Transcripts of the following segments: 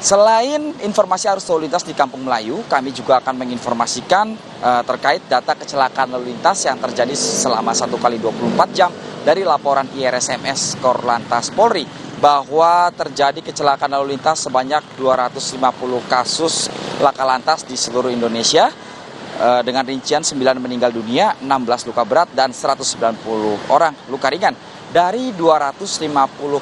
Selain informasi arus lalu lintas di Kampung Melayu, kami juga akan menginformasikan terkait data kecelakaan lalu lintas yang terjadi selama 1 kali 24 jam dari laporan IRSMS Korlantas Polri bahwa terjadi kecelakaan lalu lintas sebanyak 250 kasus laka lantas di seluruh Indonesia dengan rincian 9 meninggal dunia, 16 luka berat, dan 190 orang luka ringan. Dari 250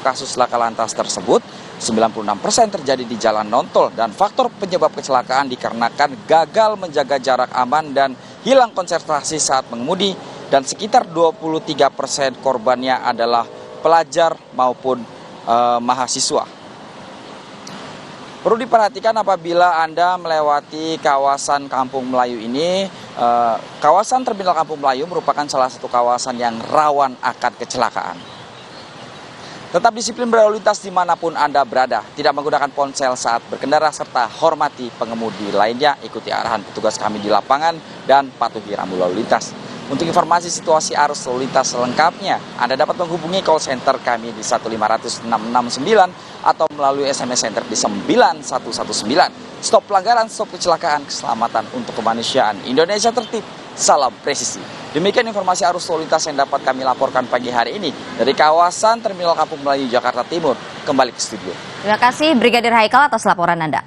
kasus laka lantas tersebut, 96% terjadi di jalan non-tol dan faktor penyebab kecelakaan dikarenakan gagal menjaga jarak aman dan hilang konsentrasi saat mengemudi, dan sekitar 23% korbannya adalah pelajar maupun mahasiswa. Perlu diperhatikan apabila Anda melewati kawasan Kampung Melayu ini, kawasan Terminal Kampung Melayu merupakan salah satu kawasan yang rawan akan kecelakaan. Tetap disiplin berlalu lintas dimanapun Anda berada, tidak menggunakan ponsel saat berkendara, serta hormati pengemudi lainnya, ikuti arahan petugas kami di lapangan, dan patuhi rambu lalu lintas. Untuk informasi situasi arus lalu lintas selengkapnya, Anda dapat menghubungi call center kami di 1500669 atau melalui SMS center di 9119. Stop pelanggaran, stop kecelakaan, keselamatan untuk kemanusiaan. Indonesia tertib, salam presisi. Demikian informasi arus lalu lintas yang dapat kami laporkan pagi hari ini dari kawasan Terminal Kampung Melayu, Jakarta Timur. Kembali ke studio. Terima kasih Brigadir Haikal atas laporan Anda.